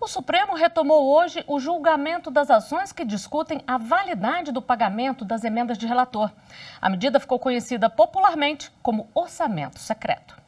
O Supremo retomou hoje o julgamento das ações que discutem a validade do pagamento das emendas de relator. A medida ficou conhecida popularmente como orçamento secreto.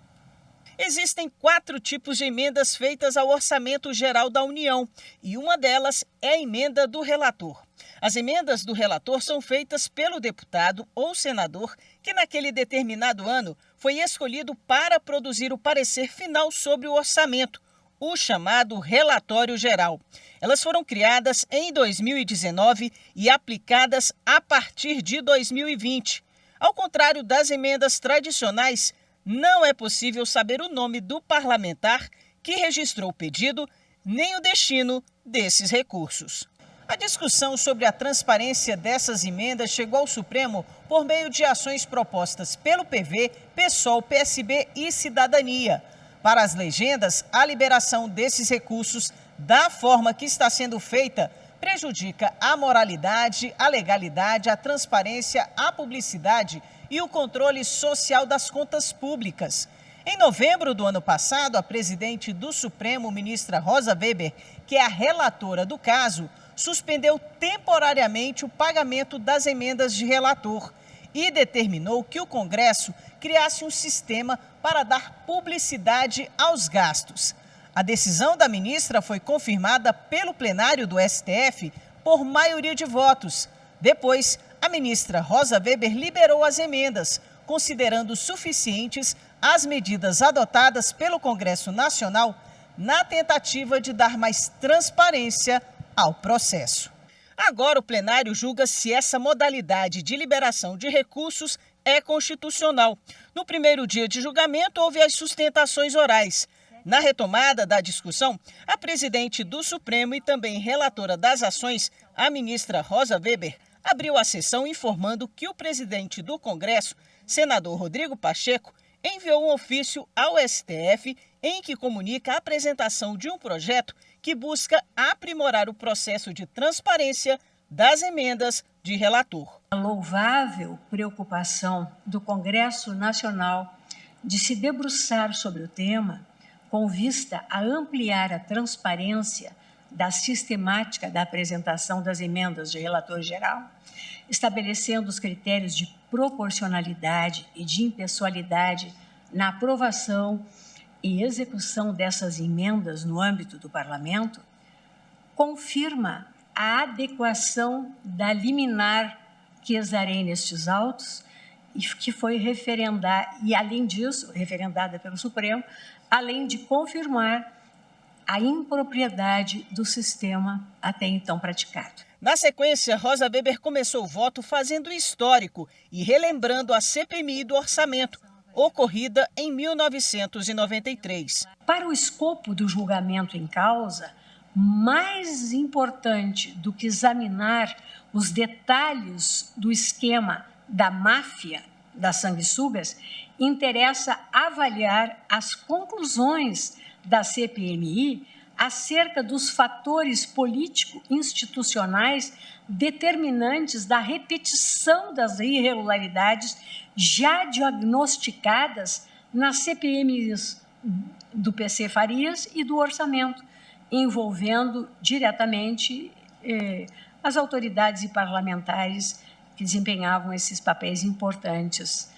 Existem 4 tipos de emendas feitas ao Orçamento Geral da União e uma delas é a emenda do relator. As emendas do relator são feitas pelo deputado ou senador que naquele determinado ano foi escolhido para produzir o parecer final sobre o orçamento, o chamado relatório geral. Elas foram criadas em 2019 e aplicadas a partir de 2020. Ao contrário das emendas tradicionais, não é possível saber o nome do parlamentar que registrou o pedido, nem o destino desses recursos. A discussão sobre a transparência dessas emendas chegou ao Supremo por meio de ações propostas pelo PV, PSOL, PSB e Cidadania. Para as legendas, a liberação desses recursos, da forma que está sendo feita, prejudica a moralidade, a legalidade, a transparência, a publicidade e o controle social das contas públicas. Em novembro do ano passado, a presidente do Supremo, ministra Rosa Weber, que é a relatora do caso, suspendeu temporariamente o pagamento das emendas de relator e determinou que o Congresso criasse um sistema para dar publicidade aos gastos. A decisão da ministra foi confirmada pelo plenário do STF por maioria de votos. Depois, a ministra Rosa Weber liberou as emendas, considerando suficientes as medidas adotadas pelo Congresso Nacional na tentativa de dar mais transparência ao processo. Agora o plenário julga se essa modalidade de liberação de recursos é constitucional. No primeiro dia de julgamento, houve as sustentações orais. Na retomada da discussão, a presidente do Supremo e também relatora das ações, a ministra Rosa Weber, abriu a sessão informando que o presidente do Congresso, senador Rodrigo Pacheco, enviou um ofício ao STF em que comunica a apresentação de um projeto que busca aprimorar o processo de transparência das emendas de relator. A louvável preocupação do Congresso Nacional de se debruçar sobre o tema com vista a ampliar a transparência da sistemática da apresentação das emendas de relator geral, estabelecendo os critérios de proporcionalidade e de impessoalidade na aprovação e execução dessas emendas no âmbito do Parlamento, confirma a adequação da liminar que exarei nestes autos e que foi referendada, e além disso, referendada pelo Supremo, além de confirmar a impropriedade do sistema até então praticado. Na sequência, Rosa Weber começou o voto fazendo histórico e relembrando a CPMI do orçamento, ocorrida em 1993. Para o escopo do julgamento em causa, mais importante do que examinar os detalhes do esquema da máfia das sanguessugas, interessa avaliar as conclusões da CPMI acerca dos fatores político-institucionais determinantes da repetição das irregularidades já diagnosticadas nas CPMIs do PC Farias e do orçamento, envolvendo diretamente as autoridades e parlamentares que desempenhavam esses papéis importantes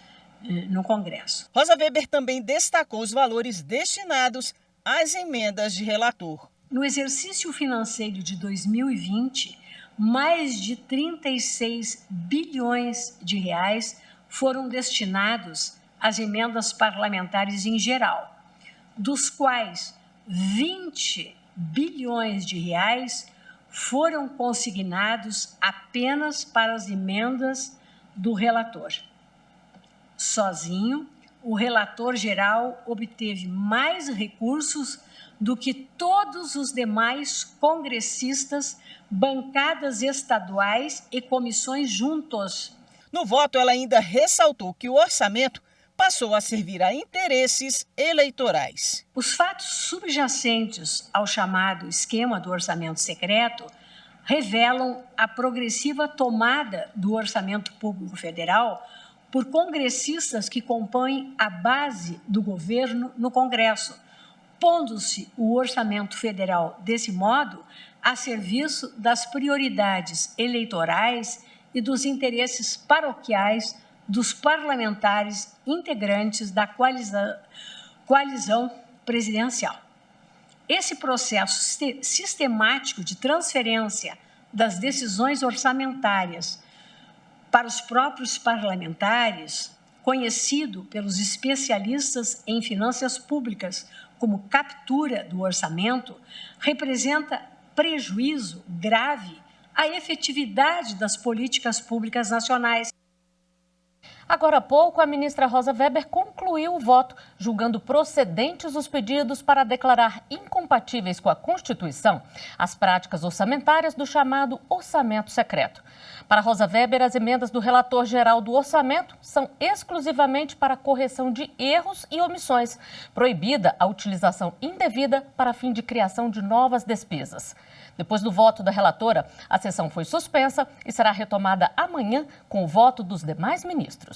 no Congresso. Rosa Weber também destacou os valores destinados às emendas de relator. No exercício financeiro de 2020, mais de 36 bilhões de reais foram destinados às emendas parlamentares em geral, dos quais 20 bilhões de reais foram consignados apenas para as emendas do relator. Sozinho, o relator geral obteve mais recursos do que todos os demais congressistas, bancadas estaduais e comissões juntos. No voto, ela ainda ressaltou que o orçamento passou a servir a interesses eleitorais. Os fatos subjacentes ao chamado esquema do orçamento secreto revelam a progressiva tomada do orçamento público federal por congressistas que compõem a base do governo no Congresso, expondo-se o orçamento federal, desse modo, a serviço das prioridades eleitorais e dos interesses paroquiais dos parlamentares integrantes da coalizão presidencial. Esse processo sistemático de transferência das decisões orçamentárias para os próprios parlamentares, conhecido pelos especialistas em finanças públicas como captura do orçamento, representa prejuízo grave à efetividade das políticas públicas nacionais. Agora há pouco, a ministra Rosa Weber concluiu o voto, julgando procedentes os pedidos para declarar incompatíveis com a Constituição as práticas orçamentárias do chamado orçamento secreto. Para Rosa Weber, as emendas do relator geral do orçamento são exclusivamente para correção de erros e omissões, proibida a utilização indevida para fim de criação de novas despesas. Depois do voto da relatora, a sessão foi suspensa e será retomada amanhã com o voto dos demais ministros.